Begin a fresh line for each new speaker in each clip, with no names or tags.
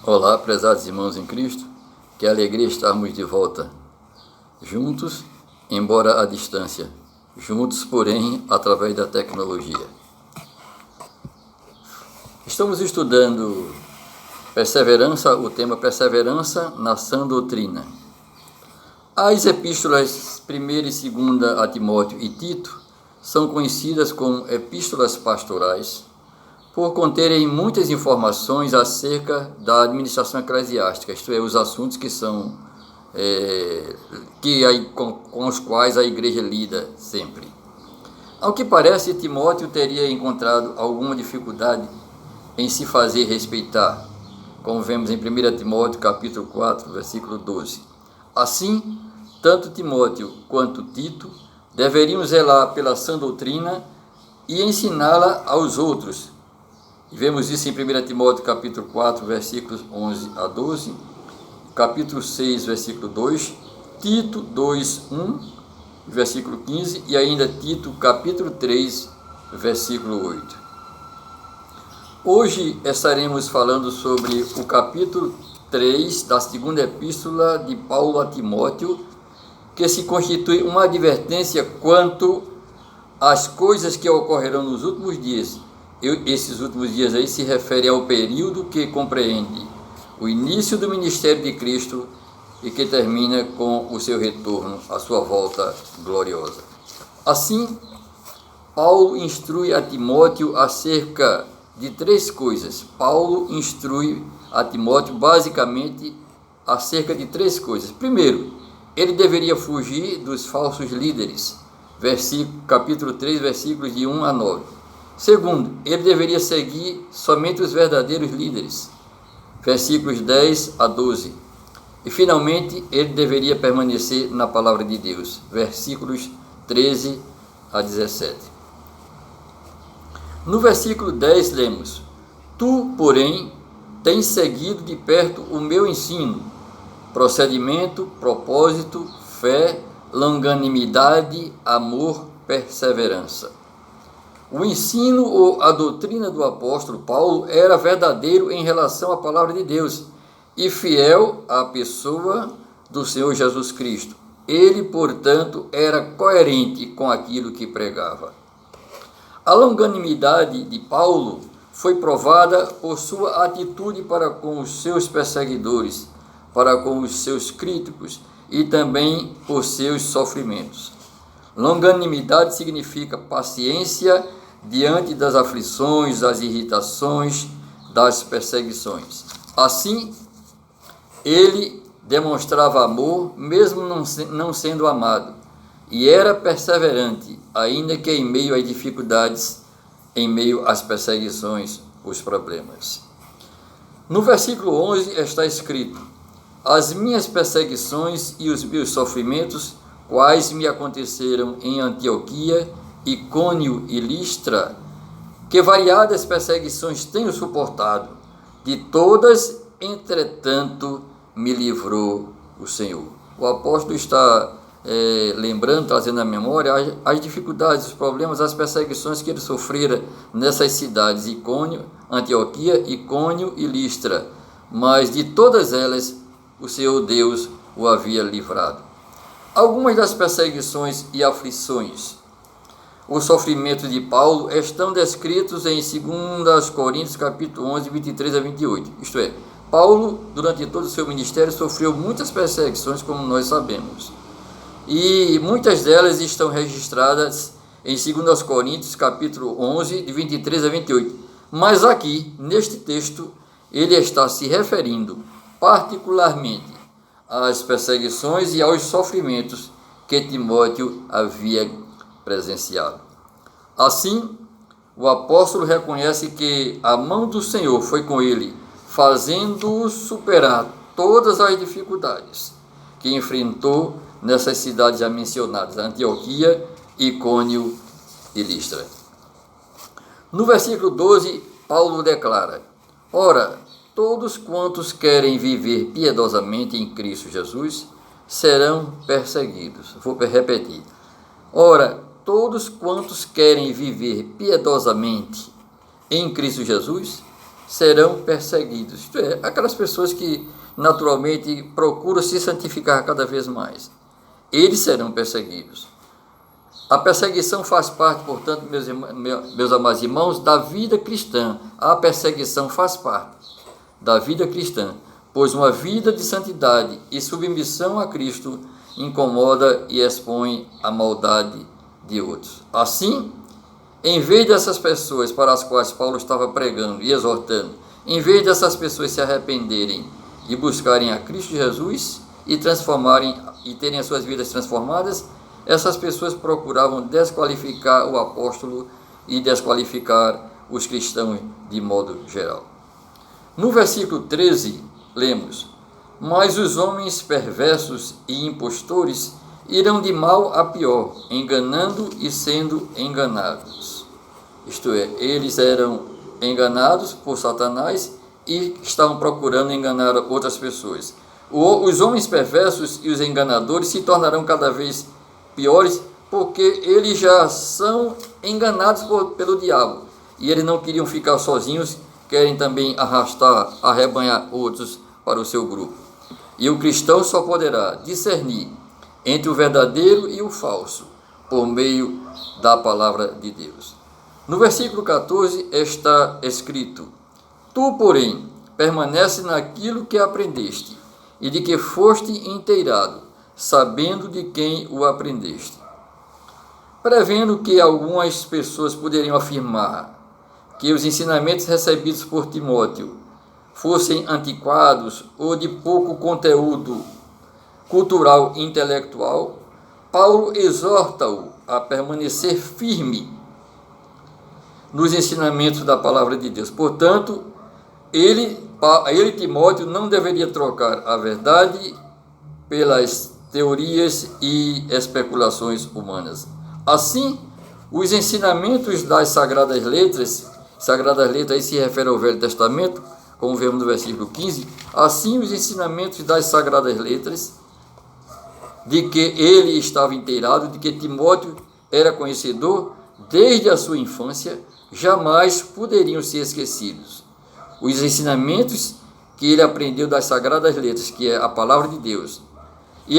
Olá, prezados irmãos em Cristo, que alegria estarmos de volta, juntos, embora à distância, juntos, porém, através da tecnologia. Estamos estudando o tema Perseverança na Sã Doutrina. As epístolas 1ª e 2ª a Timóteo e Tito são conhecidas como epístolas pastorais, por conterem muitas informações acerca da administração eclesiástica, isto é, os assuntos com os quais a igreja lida sempre. Ao que parece, Timóteo teria encontrado alguma dificuldade em se fazer respeitar, como vemos em 1 Timóteo capítulo 4, versículo 12. Assim, tanto Timóteo quanto Tito deveriam zelar pela sã doutrina e ensiná-la aos outros. E vemos isso em 1 Timóteo capítulo 4, versículos 11 a 12, capítulo 6, versículo 2, Tito 2, 1, versículo 15 e ainda Tito capítulo 3, versículo 8. Hoje estaremos falando sobre o capítulo 3 da segunda epístola de Paulo a Timóteo, que se constitui uma advertência quanto às coisas que ocorrerão nos últimos dias. Esses últimos dias aí se referem ao período que compreende o início do ministério de Cristo e que termina com o seu retorno, a sua volta gloriosa. Assim, Paulo instrui a Timóteo acerca de 3 coisas. Paulo instrui a Timóteo basicamente acerca de 3 coisas. Primeiro, ele deveria fugir dos falsos líderes, capítulo 3, versículos de 1 a 9. Segundo, ele deveria seguir somente os verdadeiros líderes, versículos 10 a 12. E, finalmente, ele deveria permanecer na palavra de Deus, versículos 13 a 17. No versículo 10 lemos: Tu, porém, tens seguido de perto o meu ensino, procedimento, propósito, fé, longanimidade, amor, perseverança. O ensino ou a doutrina do apóstolo Paulo era verdadeiro em relação à palavra de Deus e fiel à pessoa do Senhor Jesus Cristo. Ele, portanto, era coerente com aquilo que pregava. A longanimidade de Paulo foi provada por sua atitude para com os seus perseguidores, para com os seus críticos e também por seus sofrimentos. Longanimidade significa paciência diante das aflições, das irritações, das perseguições. Assim, ele demonstrava amor, mesmo não sendo amado, e era perseverante, ainda que em meio às dificuldades, em meio às perseguições, os problemas. No versículo 11 está escrito: As minhas perseguições e os meus sofrimentos, quais me aconteceram em Antioquia, Icônio e Listra, que variadas perseguições tenho suportado, de todas, entretanto, me livrou o Senhor. O apóstolo está lembrando, trazendo à memória as dificuldades, os problemas, as perseguições que ele sofrera nessas cidades, Antioquia, Icônio e Listra, mas de todas elas o Senhor Deus o havia livrado. Algumas das perseguições e aflições, o sofrimento de Paulo estão descritos em 2 Coríntios capítulo 11, 23 a 28. Isto é, Paulo, durante todo o seu ministério, sofreu muitas perseguições, como nós sabemos. E muitas delas estão registradas em 2 Coríntios capítulo 11, de 23 a 28. Mas aqui, neste texto, ele está se referindo particularmente às perseguições e aos sofrimentos que Timóteo havia presenciado. Assim, o apóstolo reconhece que a mão do Senhor foi com ele, fazendo-o superar todas as dificuldades que enfrentou nessas cidades já mencionadas, Antioquia, Icônio e Listra. No versículo 12, Paulo declara: Ora, todos quantos querem viver piedosamente em Cristo Jesus serão perseguidos. Vou repetir. Ora, todos quantos querem viver piedosamente em Cristo Jesus serão perseguidos. Isto é, aquelas pessoas que naturalmente procuram se santificar cada vez mais. Eles serão perseguidos. A perseguição faz parte, portanto, meus amados irmãos, da vida cristã. A perseguição faz parte da vida cristã, pois uma vida de santidade e submissão a Cristo incomoda e expõe a maldade de outros. Assim, em vez dessas pessoas para as quais Paulo estava pregando e exortando, em vez dessas pessoas se arrependerem e buscarem a Cristo Jesus e transformarem e terem as suas vidas transformadas, essas pessoas procuravam desqualificar o apóstolo e desqualificar os cristãos de modo geral. No versículo 13, lemos: mas os homens perversos e impostores irão de mal a pior, enganando e sendo enganados. Isto é, eles eram enganados por Satanás e estavam procurando enganar outras pessoas. Os homens perversos e os enganadores se tornarão cada vez piores, porque eles já são enganados pelo diabo, e eles não queriam ficar sozinhos, querem também arrebanhar outros para o seu grupo. E o cristão só poderá discernir entre o verdadeiro e o falso, por meio da palavra de Deus. No versículo 14 está escrito: tu, porém, permanece naquilo que aprendeste, e de que foste inteirado, sabendo de quem o aprendeste. Prevendo que algumas pessoas poderiam afirmar que os ensinamentos recebidos por Timóteo fossem antiquados ou de pouco conteúdo cultural e intelectual, Paulo exorta-o a permanecer firme nos ensinamentos da palavra de Deus. Portanto, Timóteo, não deveria trocar a verdade pelas teorias e especulações humanas. Assim, os ensinamentos das Sagradas Letras aí se refere ao Velho Testamento, como vemos no versículo 15, assim os ensinamentos das Sagradas Letras, de que ele estava inteirado, de que Timóteo era conhecedor desde a sua infância, jamais poderiam ser esquecidos. Os ensinamentos que ele aprendeu das Sagradas Letras, que é a palavra de Deus, e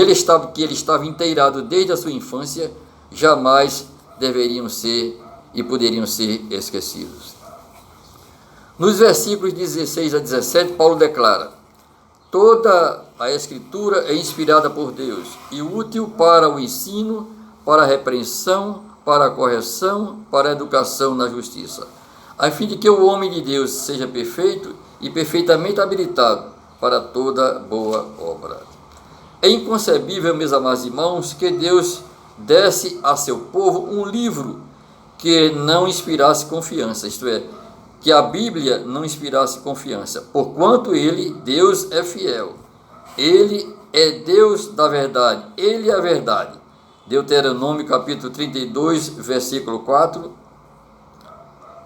que ele estava inteirado desde a sua infância, jamais deveriam ser e poderiam ser esquecidos. Nos versículos 16 a 17, Paulo declara: toda a Escritura é inspirada por Deus e útil para o ensino, para a repreensão, para a correção, para a educação na justiça, a fim de que o homem de Deus seja perfeito e perfeitamente habilitado para toda boa obra. É inconcebível, meus amados irmãos, que Deus desse a seu povo um livro que não inspirasse confiança, isto é, que a Bíblia não inspirasse confiança, porquanto ele, Deus, é fiel. Ele é Deus da verdade, ele é a verdade. Deuteronômio capítulo 32, versículo 4,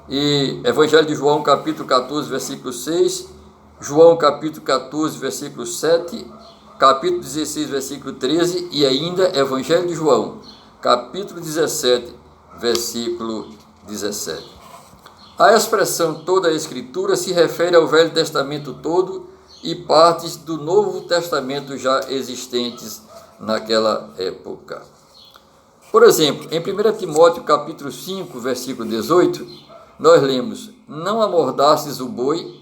e Evangelho de João capítulo 14, versículo 6, João capítulo 14, versículo 7, capítulo 16, versículo 13, e ainda Evangelho de João, capítulo 17, versículo 17. A expressão toda a Escritura se refere ao Velho Testamento todo e partes do Novo Testamento já existentes naquela época. Por exemplo, em 1 Timóteo capítulo 5, versículo 18, nós lemos: não amordasses o boi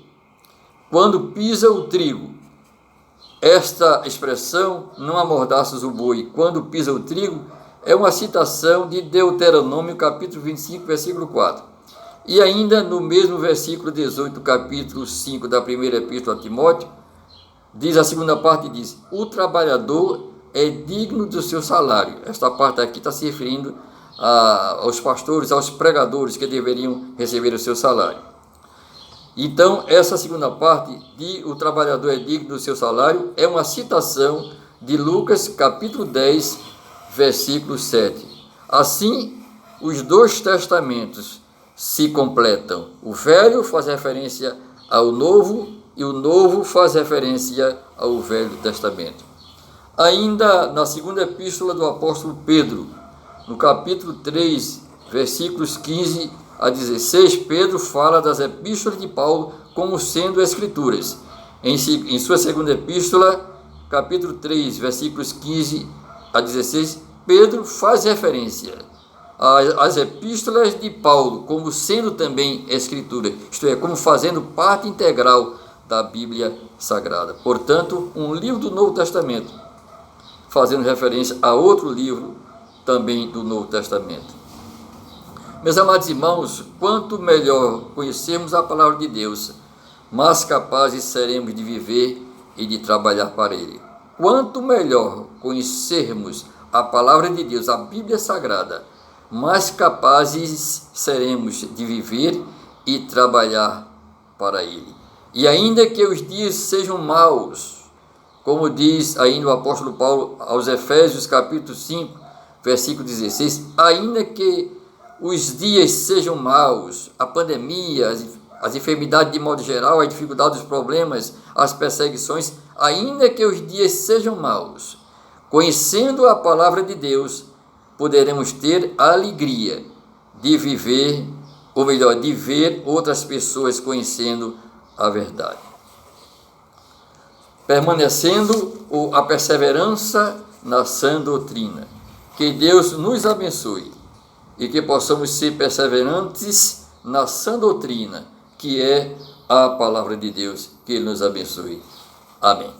quando pisa o trigo. Esta expressão, não amordasses o boi quando pisa o trigo, é uma citação de Deuteronômio capítulo 25, versículo 4. E ainda no mesmo versículo 18 do capítulo 5 da primeira epístola a Timóteo, diz a segunda parte, diz: o trabalhador é digno do seu salário. Esta parte aqui está se referindo aos pastores, aos pregadores que deveriam receber o seu salário. Então, essa segunda parte de o trabalhador é digno do seu salário é uma citação de Lucas capítulo 10, versículo 7. Assim, os dois testamentos se completam. O Velho faz referência ao Novo e o Novo faz referência ao Velho Testamento. Ainda na segunda epístola do apóstolo Pedro, no capítulo 3, versículos 15 a 16, Pedro fala das epístolas de Paulo como sendo escrituras. Em sua segunda epístola, capítulo 3, versículos 15 a 16, Pedro faz referência às epístolas de Paulo como sendo também escritura, isto é, como fazendo parte integral da Bíblia Sagrada. Portanto, um livro do Novo Testamento, fazendo referência a outro livro também do Novo Testamento. Meus amados irmãos, quanto melhor conhecermos a palavra de Deus, mais capazes seremos de viver e de trabalhar para Ele. Quanto melhor conhecermos a palavra de Deus, a Bíblia Sagrada, mais capazes seremos de viver e trabalhar para Ele. E ainda que os dias sejam maus, como diz ainda o apóstolo Paulo aos Efésios, capítulo 5, versículo 16, ainda que os dias sejam maus, a pandemia, as enfermidades de modo geral, as dificuldades, os problemas, as perseguições, ainda que os dias sejam maus, conhecendo a palavra de Deus, poderemos ter a alegria de viver, ou melhor, de ver outras pessoas conhecendo a verdade. Permanecendo a perseverança na sã doutrina. Que Deus nos abençoe e que possamos ser perseverantes na sã doutrina, que é a palavra de Deus. Que Ele nos abençoe. Amém.